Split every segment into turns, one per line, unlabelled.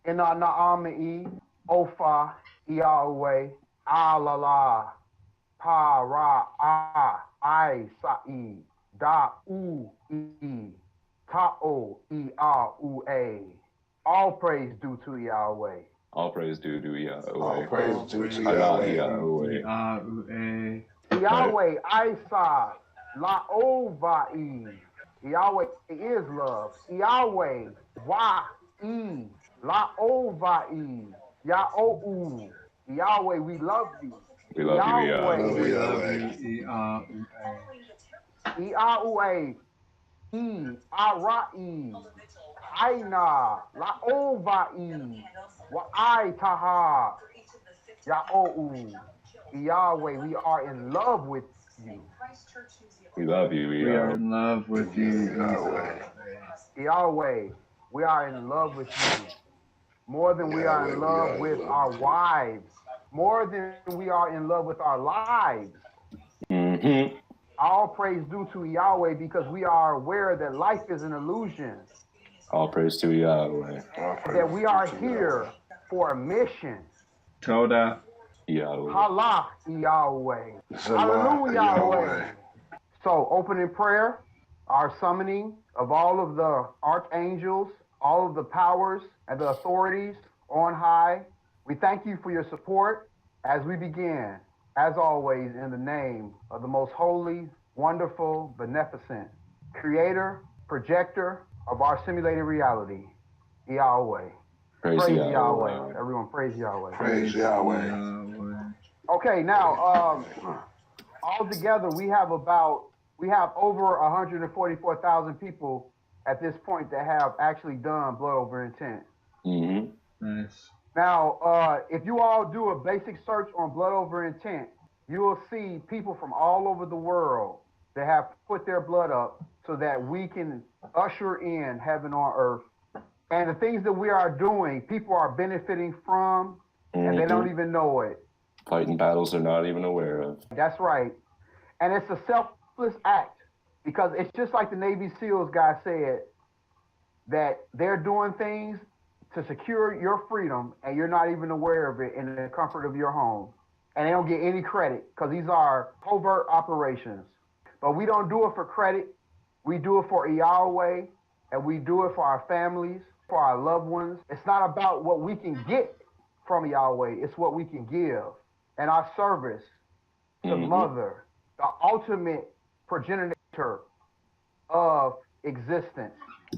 Ina Naamai, Ofa, Yahweh, Alala, Pa Ra A, I Sa'i, Da U E, Ta'o E A U A. All praise due to Yahweh.
All praise due to
All
Yahweh.
praise due to
Allah
Yahweh.
Yahweh.
Yahweh, Isa, Laovai. Yahweh is love. Yahweh, Wa, E, Laovai. Yahou. Yahweh, we love you.
We love you,
Yahweh,
Yahweh.
Iaue, E, Arai. Aina, Laovai. Wa I Taha. Yahou. Yahweh, we are in love with you.
We love you,
We are
Yahweh.
in love with you,
Yahweh.
Yahweh, we are in love with you. More than we are in love with our wives. More than we are in love with our lives.
Mm-hmm.
All praise due to Yahweh because we are aware that life is an illusion.
All praise to Yahweh.
That we are here for a mission.
Toda.
Yahweh.
Halach Yahweh.
Samael
Hallelujah
Yahweh.
Yahweh. So opening prayer, our summoning of all of the archangels, all of the powers and the authorities on high. We thank you for your support as we begin, as always, in the name of the most holy, wonderful, beneficent, creator, projector of our simulated reality, Yahweh.
Praise Yahweh.
Everyone praise Yahweh.
Praise Yahweh.
Okay, now, all together we have over 144,000 people at this point that have actually done blood over intent.
Mm-hmm.
Nice.
Now, if you all do a basic search on blood over intent, you will see people from all over the world that have put their blood up so that we can usher in heaven on earth. And the things that we are doing, people are benefiting from, and they don't even know it.
Fighting battles they're not even aware of.
That's right. And it's a selfless act because it's just like the Navy SEALs guy said, that they're doing things to secure your freedom and you're not even aware of it in the comfort of your home. And they don't get any credit because these are covert operations. But we don't do it for credit. We do it for Yahweh, and we do it for our families, for our loved ones. It's not about what we can get from Yahweh. It's what we can give. And our service to Mother, the ultimate progenitor of existence,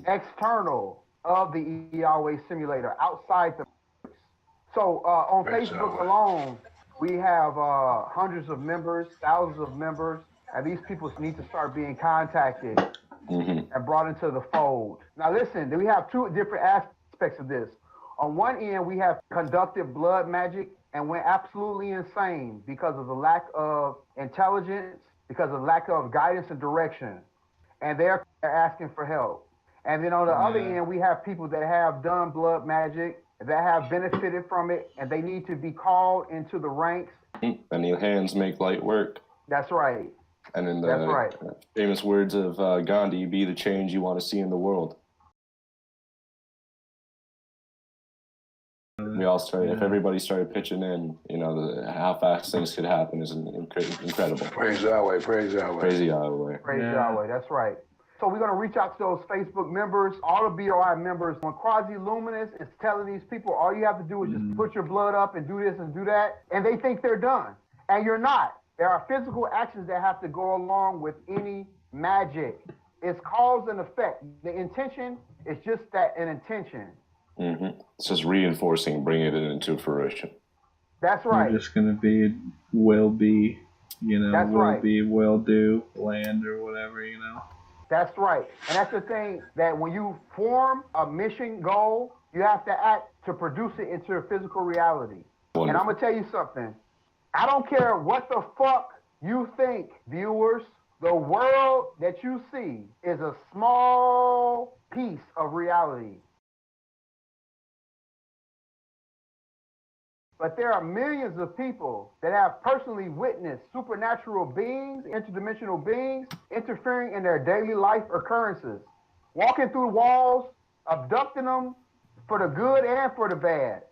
external of the Yahweh simulator, outside the. So on Facebook alone, we have hundreds of members, thousands of members, and these people need to start being contacted and brought into the fold. Now listen, we have two different aspects of this. On one end, we have conducted blood magic and went absolutely insane because of the lack of intelligence, because of lack of guidance and direction. And they're asking for help. And then on the other end, we have people that have done blood magic, that have benefited from it, and they need to be called into the ranks.
And your hands make light work.
That's right.
And in the famous words of Gandhi, be the change you want to see in the world. We all started, if everybody started pitching in, you know, how fast things could happen is incredible.
Praise Yahweh, praise Yahweh.
Praise Yahweh.
Praise Yahweh, that's right. So we're going to reach out to those Facebook members, all the BOI members. When Quasi-Luminous is telling these people, all you have to do is just put your blood up and do this and do that, and they think they're done. And you're not. There are physical actions that have to go along with any magic. It's cause and effect. The intention is just that, an intention.
It's just reinforcing, bringing it into fruition.
That's right.
You're just going to be, will be, you know,
that's
will
right.
be, will do, land or whatever, you know.
That's right. And that's the thing, that when you form a mission goal, you have to act to produce it into a physical reality. Wonderful. And I'm going to tell you something. I don't care what the fuck you think, viewers. The world that you see is a small piece of reality. But there are millions of people that have personally witnessed supernatural beings, interdimensional beings, interfering in their daily life occurrences, walking through walls, abducting them, for the good and for the bad.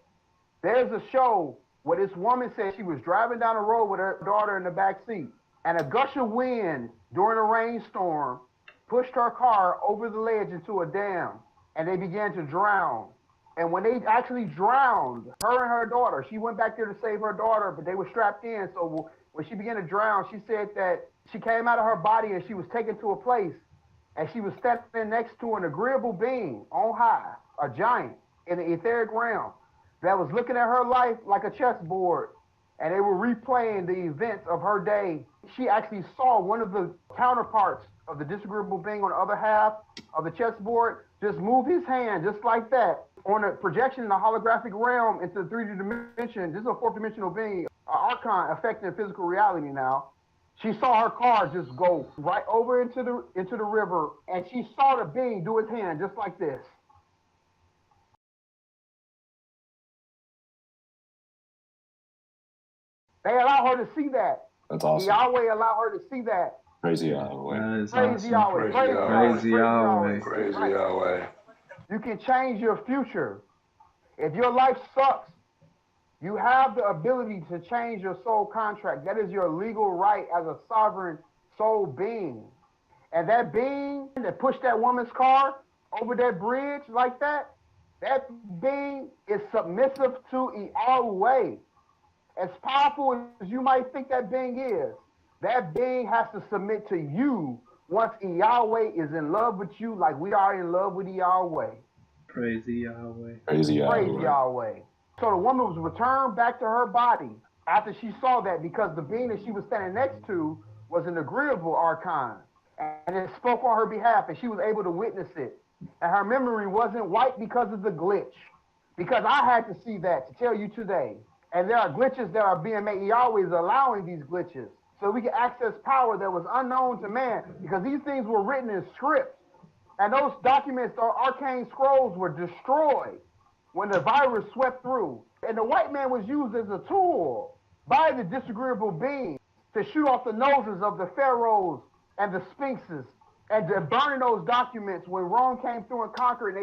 There's a show where this woman said she was driving down the road with her daughter in the back seat, and a gush of wind during a rainstorm pushed her car over the ledge into a dam, and they began to drown. And when they actually drowned, her and her daughter, she went back there to save her daughter, but they were strapped in. So when she began to drown, she said that she came out of her body and she was taken to a place, and she was standing next to an agreeable being on high, a giant in the etheric realm, that was looking at her life like a chessboard, and they were replaying the events of her day. She actually saw one of the counterparts of the disagreeable being on the other half of the chessboard just move his hand just like that on a projection in the holographic realm into the 3D dimension. This is a fourth dimensional being, an archon affecting physical reality now. She saw her car just go right over into the river, and she saw the being do his hand just like this. They allow her to see that.
That's awesome.
Yahweh allowed her to see that.
Crazy Yahweh.
That is
Praise
awesome.
Yahweh.
Praise Yahweh.
Praise Yahweh.
You can change your future. If your life sucks, you have the ability to change your soul contract. That is your legal right as a sovereign soul being. And that being that pushed that woman's car over that bridge like that, that being is submissive to Yahweh. As powerful as you might think that being is, that being has to submit to you once Yahweh is in love with you like we are in love with Yahweh.
Praise Yahweh.
Praise Yahweh.
Praise Yahweh. So the woman was returned back to her body after she saw that, because the being that she was standing next to was an agreeable archon, and it spoke on her behalf, and she was able to witness it. And her memory wasn't wiped because of the glitch. Because I had to see that to tell you today. And there are glitches that are being made. Yahweh is allowing these glitches so we can access power that was unknown to man, because these things were written in script. And those documents or arcane scrolls were destroyed when the virus swept through. And the white man was used as a tool by the disagreeable being to shoot off the noses of the pharaohs and the sphinxes, and to burn those documents when Rome came through and conquered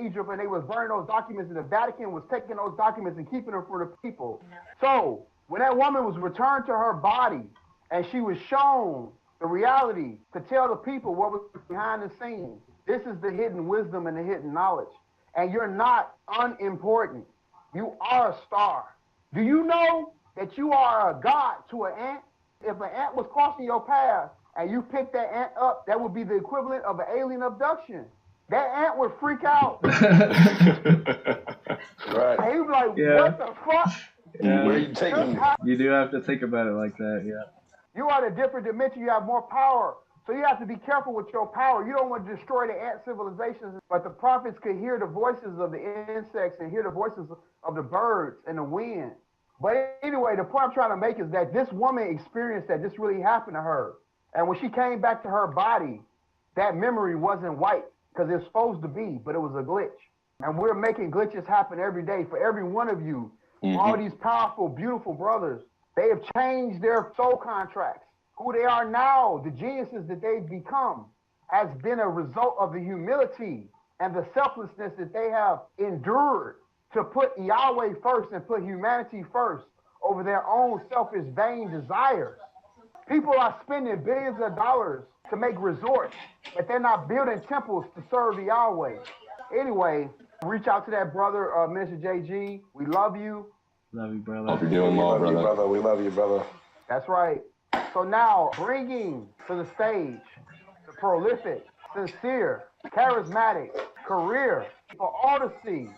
Egypt, and they was burning those documents, and the Vatican was taking those documents and keeping them for the people. So when that woman was returned to her body and she was shown the reality to tell the people what was behind the scenes, this is the hidden wisdom and the hidden knowledge. And you're not unimportant. You are a star. Do you know that you are a god to an ant? If an ant was crossing your path and you picked that ant up, that would be the equivalent of an alien abduction. That ant would freak out.
Right.
And he'd be like,
Yeah.
what the fuck?
Yeah.
Where you taking me?
You do have to think about it like that, yeah.
You are in a different dimension. You have more power. So you have to be careful with your power. You don't want to destroy the ant civilizations, but the prophets could hear the voices of the insects and hear the voices of the birds and the wind. But anyway, the point I'm trying to make is that this woman experienced that this really happened to her. And when she came back to her body, that memory wasn't wiped, because it's supposed to be, but it was a glitch. And we're making glitches happen every day for every one of you. All these powerful, beautiful brothers, they have changed their soul contracts. Who they are now, the geniuses that they've become, has been a result of the humility and the selflessness that they have endured to put Yahweh first and put humanity first over their own selfish, vain desires. People are spending billions of dollars to make resorts, but they're not building temples to serve Yahweh. Anyway, reach out to that brother, Minister JG. We love you.
Love you, brother.
Hope you're doing well,
We love you,
brother.
brother. We love you, brother.
That's right. So now, bringing to the stage the prolific, sincere, charismatic, career for all to see,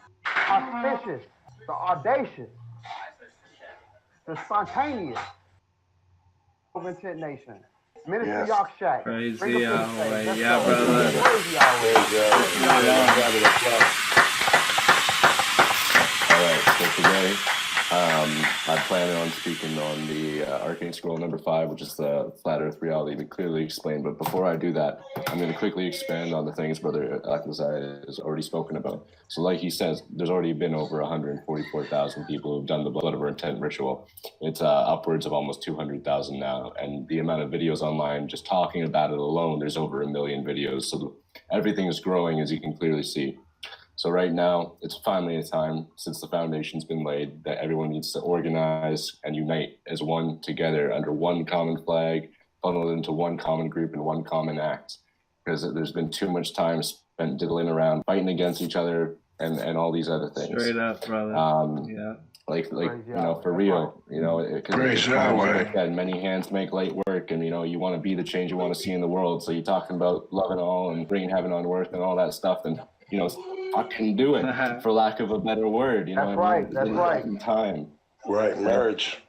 auspicious, the audacious, the spontaneous, Intent Nation. Minister
Yes.
Yakshak.
Praise
Bring him to the
Yahweh.
stage. Let's
Yeah,
go.
brother.
Praise Yahweh.
All right, so today I plan on speaking on the Arcane Scroll number 5, which is the Flat Earth reality we clearly explained. But before I do that, I'm going to quickly expand on the things Brother Akhlazai has already spoken about. So like he says, there's already been over 144,000 people who've done the Blood of Our Intent ritual. It's upwards of almost 200,000 now. And the amount of videos online just talking about it alone, there's over 1 million videos. So everything is growing, as you can clearly see. So right now, it's finally a time, since the foundation's been laid, that everyone needs to organize and unite as one together under one common flag, funneled into one common group and one common act. Because there's been too much time spent diddling around, fighting against each other and all these other things.
Straight up, brother.
Yeah. Like for real, because like I said, many hands make light work, and you want to be the change you want to see in the world. So you're talking about loving all and bringing heaven on earth and all that stuff, and fucking do it, for lack of a better word.
That's right. That's right.
Time.
Right, marriage.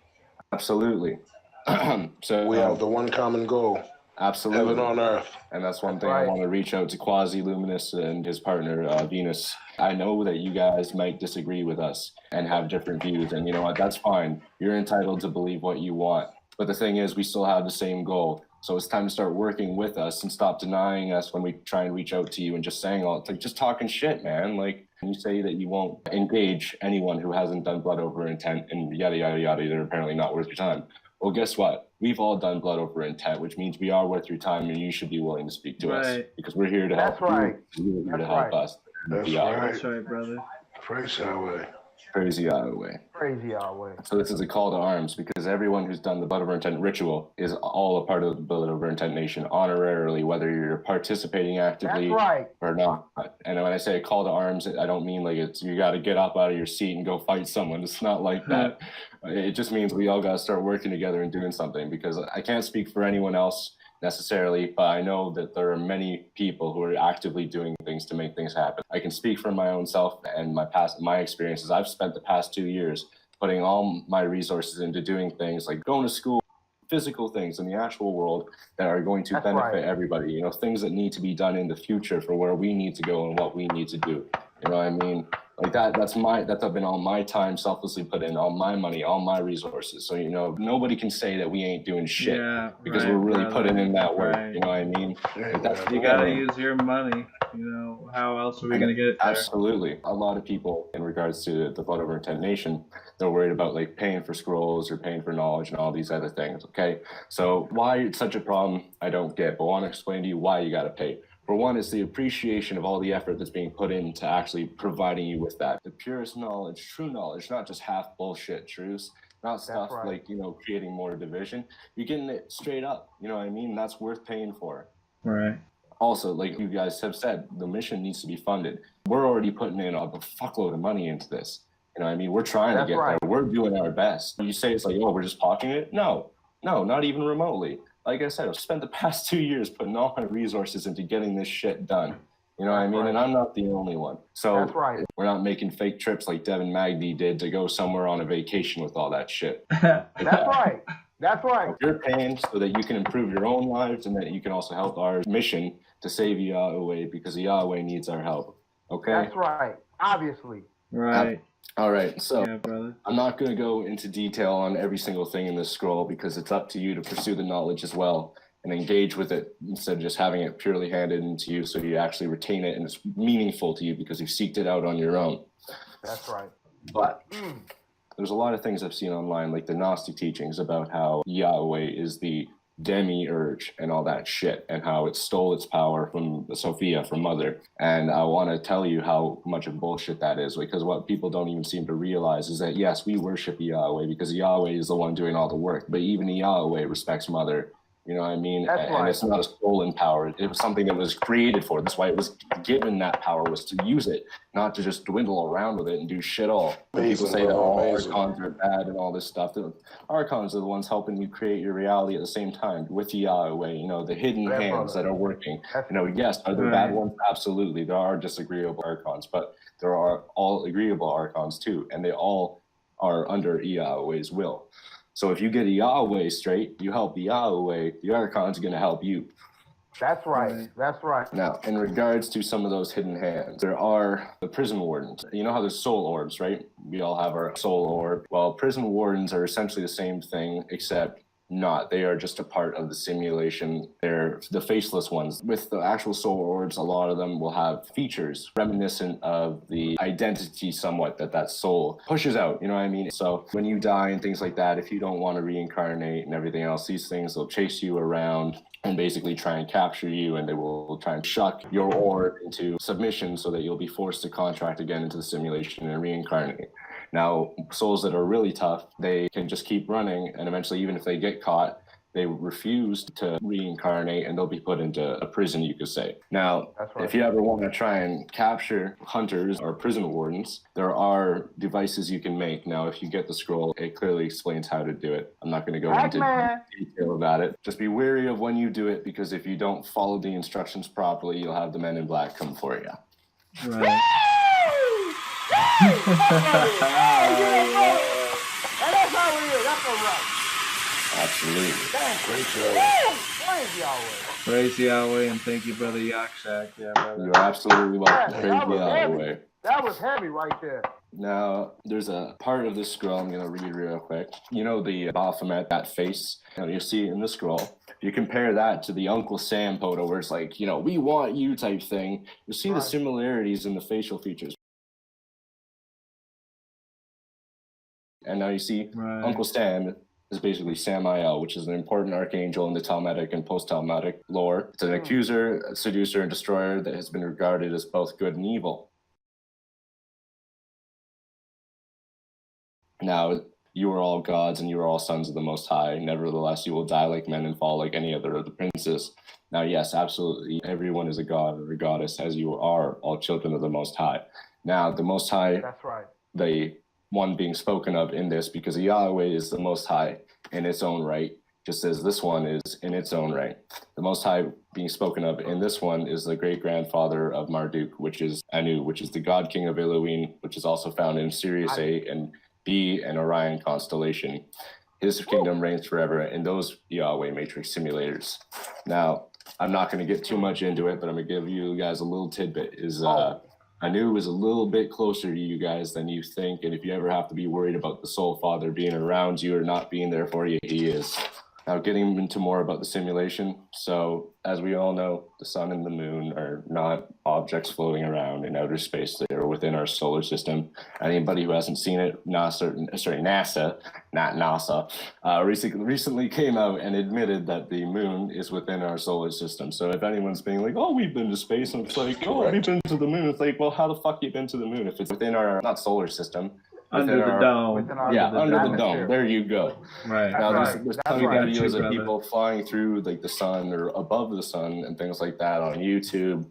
Absolutely. So
we have the one common goal.
Absolutely.
Heaven on earth.
And that's one thing I want to reach out to Quasi-Luminous and his partner, Venus. I know that you guys might disagree with us and have different views, and you know what, that's fine. You're entitled to believe what you want. But the thing is, we still have the same goal. So it's time to start working with us and stop denying us when we try and reach out to you and just saying it's like just talking shit, man. Like, you say that you won't engage anyone who hasn't done blood over intent and yada, yada, yada, they're apparently not worth your time. Well, guess what? We've all done blood over intent, which means we are worth your time, and you should be willing to speak to us because we're here to help you. We're here to help us.
That's right.
That's right, brother.
Praise Yahweh.
Praise Yahweh.
Praise Yahweh.
So this is a call to arms because everyone who's done the blood over intent ritual is all a part of the blood over intent nation honorarily, whether you're participating actively or not. And when I say a call to arms, I don't mean like you got to get up out of your seat and go fight someone. It's not like that. It just means we all got to start working together and doing something, because I can't speak for anyone else necessarily, but I know that there are many people who are actively doing things to make things happen. I can speak for my own self and my experiences. I've spent the past 2 years putting all my resources into doing things like going to school, physical things in the actual world that are going to benefit everybody, things that need to be done in the future for where we need to go and what we need to do. You know what I mean? Like that's been all my time selflessly put in, all my money, all my resources. So, nobody can say that we ain't doing shit because we're really putting in that work. You know what I mean? Like
you got to use your money. How else are we going to get it there?
Absolutely. A lot of people in regards to the blood over intent nation, they're worried about like paying for scrolls or paying for knowledge and all these other things. Okay. So why it's such a problem, I don't get, but I want to explain to you why you got to pay. For one, it's the appreciation of all the effort that's being put into actually providing you with that. The purest knowledge, true knowledge, not just half bullshit truths, not stuff like, creating more division. You're getting it straight up. You know what I mean? That's worth paying for.
Right.
Also, like you guys have said, the mission needs to be funded. We're already putting in a fuckload of money into this. You know what I mean? We're trying to get there. We're doing our best. You say it's like, we're just talking it? No, not even remotely. Like I said, I've spent the past 2 years putting all my resources into getting this shit done. You know what I mean? And I'm not the only one. So we're not making fake trips like Devin Magny did to go somewhere on a vacation with all that shit.
That's right.
You're paying so that you can improve your own lives and that you can also help our mission to save Yahweh, because Yahweh needs our help. Okay?
That's right. Obviously.
Right.
All right, so
brother.
I'm not going to go into detail on every single thing in this scroll because it's up to you to pursue the knowledge as well and engage with it instead of just having it purely handed into you, so you actually retain it and it's meaningful to you because you've seeked it out on your own.
That's right.
But there's a lot of things I've seen online, like the Gnostic teachings about how Yahweh is the demiurge and all that shit, and how it stole its power from Sophia, from Mother. And I want to tell you how much of bullshit that is, because what people don't even seem to realize is that yes, we worship Yahweh because Yahweh is the one doing all the work, but even Yahweh respects Mother. You know what I mean? And it's not a stolen power. It was something that was created for. That's why it was given that power, was to use it, not to just dwindle around with it and do shit all. People say that all archons are bad and all this stuff. The archons are the ones helping you create your reality at the same time with Yahweh, the hidden hands that are working. Yes, are there bad ones? Absolutely. There are disagreeable archons, but there are all agreeable archons too, and they all are under Yahweh's will. So if you get a Yahweh straight, you help the Yahweh, the Archon's going to help you.
That's right. That's right.
Now, in regards to some of those hidden hands, there are the prison wardens. You know how there's soul orbs, right? We all have our soul orb. Well, prison wardens are essentially the same thing, except not. They are just a part of the simulation. They're the faceless ones. With the actual soul orbs, a lot of them will have features reminiscent of the identity somewhat that soul pushes out, you know what I mean? So when you die and things like that, if you don't want to reincarnate and everything else, these things will chase you around and basically try and capture you, and they will try and shuck your orb into submission so that you'll be forced to contract again into the simulation and reincarnate. Now, souls that are really tough, they can just keep running, and eventually, even if they get caught, they refuse to reincarnate, and they'll be put into a prison, you could say. Now, if you ever want to try and capture hunters or prison wardens, there are devices you can make. Now, if you get the scroll, it clearly explains how to do it. I'm not going to go into detail about it. Just be wary of when you do it, because if you don't follow the instructions properly, you'll have the men in black come for you.
Right.
And that's how it is. That's all right.
Absolutely.
Praise Yahweh.
Praise Yahweh, and thank you, Brother Yakshak. Yeah, brother.
You're absolutely welcome. Praise Yahweh.
That was heavy right there.
Now, there's a part of this scroll I'm going to read real quick. You know the Baphomet, that face? You see it in the scroll. You compare that to the Uncle Sam photo where it's like, we want you type thing. You see the similarities in the facial features. And now you see Uncle Sam is basically Samael, which is an important archangel in the Talmudic and post-Talmudic lore. It's an accuser, a seducer, and destroyer that has been regarded as both good and evil. Now, you are all gods and you are all sons of the Most High. Nevertheless, you will die like men and fall like any other of the princes. Now, yes, absolutely, everyone is a god or a goddess, as you are all children of the Most High. Now, the Most High,
that's right.
The one being spoken of in this, because Yahweh is the Most High in its own right, just as this one is in its own right. The Most High being spoken of in this one is the great-grandfather of Marduk, which is Anu, which is the god king of Elohim, which is also found in Sirius A and B and Orion constellation. His kingdom reigns forever in those Yahweh matrix simulators. Now, I'm not going to get too much into it, but I'm going to give you guys a little tidbit. Anu is a little bit closer to you guys than you think, and if you ever have to be worried about the Soul Father being around you or not being there for you, he is. Now, getting into more about the simulation. So, as we all know, the sun and the moon are not objects floating around in outer space. They are within our solar system. Anybody who hasn't seen it, NASA, not NASA, recently came out and admitted that the moon is within our solar system. So if anyone's being like, oh, we've been to space, and it's like, oh, we've been to the moon. It's like, well, how the fuck you been to the moon if it's within our, not solar system,
under the dome.
Under the dome. There you go.
Right.
Now, there's tons of videos of people flying through like the sun or above the sun and things like that on YouTube.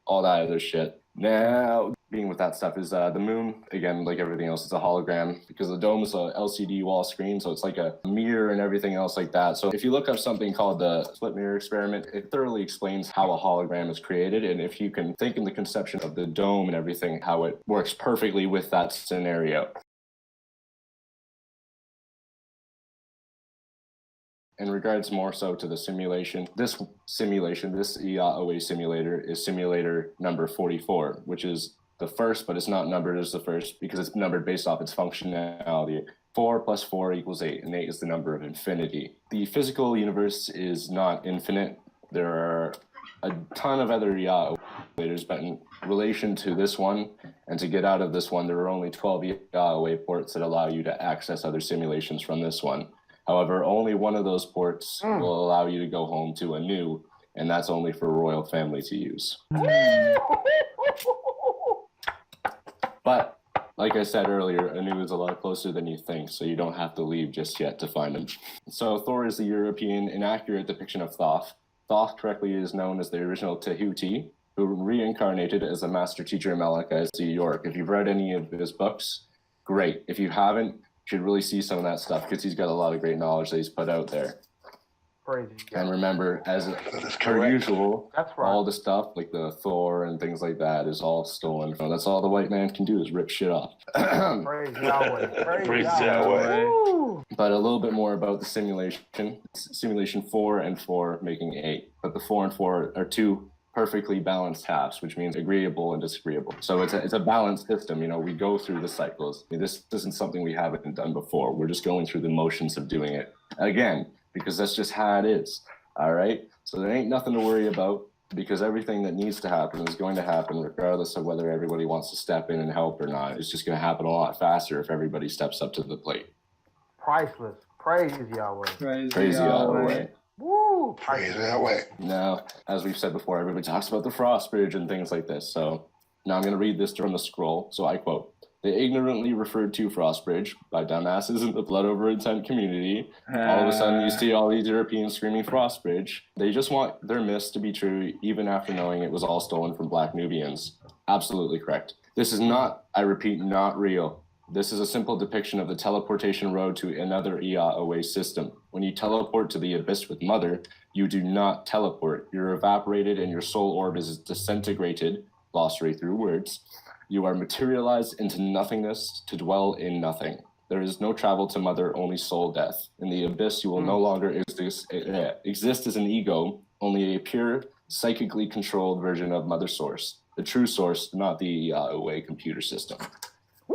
All that other shit. Now, being with that stuff is the moon, again, like everything else, it's a hologram because the dome is a LCD wall screen, so it's like a mirror and everything else like that. So if you look up something called the split mirror experiment, it thoroughly explains how a hologram is created, and if you can think in the conception of the dome and everything, how it works perfectly with that scenario. In regards more so to the simulation, this Yahweh simulator is simulator number 44, which is the first, but it's not numbered as the first because it's numbered based off its functionality. 4 plus 4 equals 8, and 8 is the number of infinity. The physical universe is not infinite. There are a ton of other Yahwehs, but in relation to this one, and to get out of this one, there are only 12 Yahweh ports that allow you to access other simulations from this one. However, only one of those ports will allow you to go home to Anu, and that's only for royal family to use. But, like I said earlier, Anu is a lot closer than you think, so you don't have to leave just yet to find him. So Thor is the European inaccurate depiction of Thoth. Thoth correctly is known as the original Tehuti, who reincarnated as a master teacher in Malachi York. If you've read any of his books, great. If you haven't, should really see some of that stuff because he's got a lot of great knowledge that he's put out there.
Praise
And
Yahweh.
remember, as
That is
per
correct.
usual,
That's right.
all the stuff like the Thor and things like that is all stolen. That's all the white man can do is rip shit off.
Praise Yahweh.
Praise
Yahweh.
Yahweh.
Woo!
But a little bit more about the simulation. Simulation 4 and 4 making 8. But the 4 and 4 are two perfectly balanced halves, which means agreeable and disagreeable. So it's a balanced system. We go through the cycles. This isn't something we haven't done before. We're just going through the motions of doing it again, because that's just how it is. All right? So there ain't nothing to worry about, because everything that needs to happen is going to happen regardless of whether everybody wants to step in and help or not. It's just going to happen a lot faster if everybody steps up to the plate.
Priceless. Praise Yahweh.
Praise Yahweh.
Woo!
Praise Yahweh.
Now, as we've said before, everybody talks about the frost bridge and things like this. So now I'm going to read this from the scroll. So I quote, "They ignorantly referred to frost bridge by dumbasses in the blood over intent community. All of a sudden you see all these Europeans screaming frost bridge. They just want their myths to be true even after knowing it was all stolen from Black Nubians." Absolutely correct. This is not, I repeat, not real. This is a simple depiction of the teleportation road to another Yahweh system. When you teleport to the abyss with Mother, you do not teleport. You're evaporated and your soul orb is disintegrated, glossary through words. You are materialized into nothingness to dwell in nothing. There is no travel to Mother, only soul death. In the abyss, you will no longer exist as an ego, only a pure, psychically controlled version of Mother Source. The true source, not the Yahweh computer system.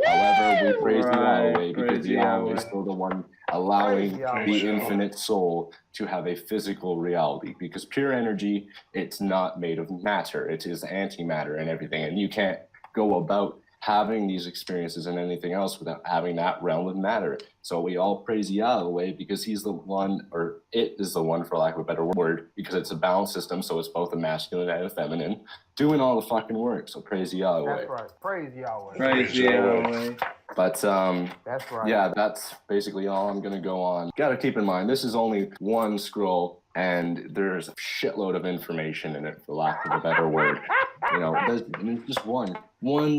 However, we praise Yahweh because Yahweh is still the one allowing the infinite soul to have a physical reality. Because pure energy, it's not made of matter. It is antimatter and everything. And you can't go about having these experiences and anything else without having that realm of matter. So we all praise Yahweh because he's the one, or it is the one, for lack of a better word, because it's a balanced system, so it's both a masculine and a feminine, doing all the fucking work. So praise Yahweh.
That's right. Praise Yahweh.
Praise Yahweh.
But
that's right.
Yeah, that's basically all I'm gonna go on. Gotta keep in mind, this is only one scroll, and there's a shitload of information in it, for lack of a better word. There's just one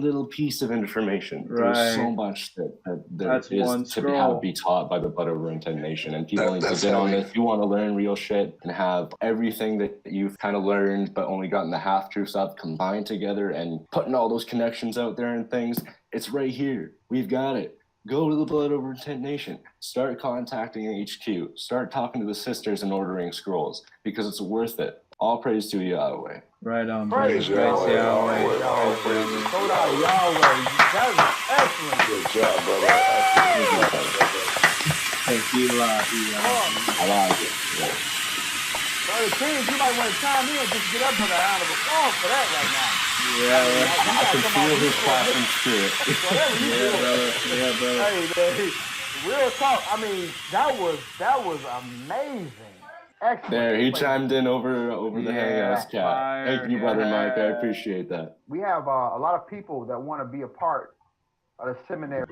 little piece of information.
Right.
There's so much that is to be taught by the Blood Over Intent Nation, and people need to get on this. If you want to learn real shit and have everything that you've kind of learned but only gotten the half truths of combined together and putting all those connections out there and things, it's right here. We've got it. Go to the Blood Over Intent Nation. Start contacting HQ. Start talking to the sisters and ordering scrolls, because it's worth it. All praise to Yahweh.
Right on.
Praise Yahweh.
Yahweh. Hold on, Yahweh. That was excellent.
Good job, brother.
Thank you a lot.
I like it. Yeah.
Brother King, you might want to chime in. Just get up for the round of applause for that right now.
I can feel his clapping spirit.
Yeah, brother.
Hey, real talk. I mean, that was amazing. Excellent.
There, he chimed in over the Hangouts chat.
Fire,
Thank you, Brother Mike. I appreciate that.
We have a lot of people that want to be a part of the seminary.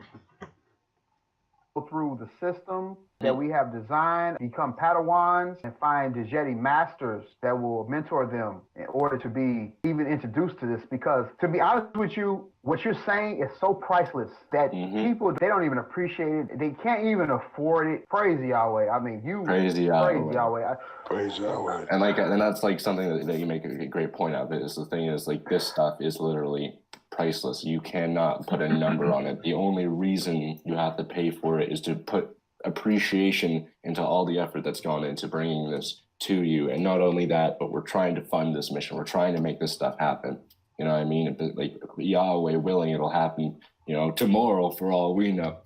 Go through the system that we have designed, become Padawans, and find DJedi masters that will mentor them in order to be even introduced to this. Because to be honest with you, what you're saying is so priceless that people, they don't even appreciate it. They can't even afford it. Praise Yahweh. I mean,
praise Yahweh.
Praise Yahweh.
Praise Yahweh.
And that's like something that you make a great point of. Is the thing is, like, this stuff is literally priceless. You cannot put a number on it. The only reason you have to pay for it is to put appreciation into all the effort that's gone into bringing this to you. And not only that, but we're trying to fund this mission. We're trying to make this stuff happen. You know what I mean? Like, Yahweh willing, it'll happen, tomorrow for all we know.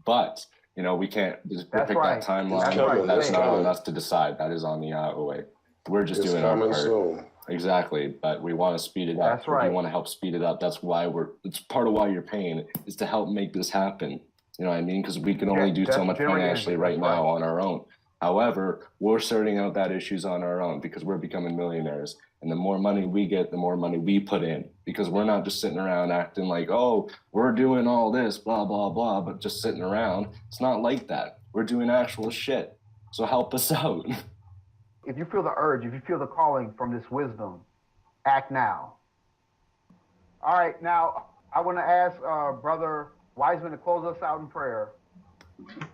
But, we can't just pick that timeline. That's not on us to decide. That is on the Yahweh. We're just doing our part. Soon. Exactly, but we want to speed it up.
That's right.
We want to help speed it up. That's why it's part of why you're paying, is to help make this happen. You know what I mean? Because we can only do so much financially right now on our own. However, we're sorting out that issues on our own because we're becoming millionaires. And the more money we get, the more money we put in. Because we're not just sitting around acting like, oh, we're doing all this, blah, blah, blah, but just sitting around. It's not like that. We're doing actual shit. So help us out.
If you feel the urge, if you feel the calling from this wisdom, act now. All right, now I want to ask Brother Wiseman to close us out in prayer.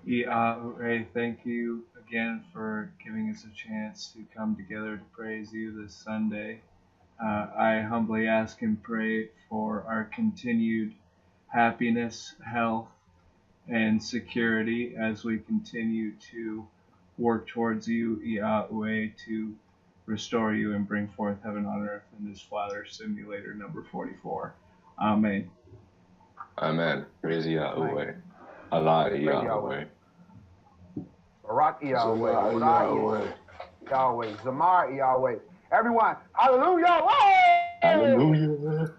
Yeah, Ray, thank you again for giving us a chance to come together to praise you this Sunday. I humbly ask and pray for our continued happiness, health, and security as we continue to work towards you, Yahweh, to restore you and bring forth heaven on earth in this Flat Earth Simulator number 44. Amen.
Amen. Praise Yahweh. Allah Yahweh.
Barak Yahweh.
Yahweh.
Yahweh. Zamar Yahweh. Everyone, hallelujah. Yahweh!
Hallelujah.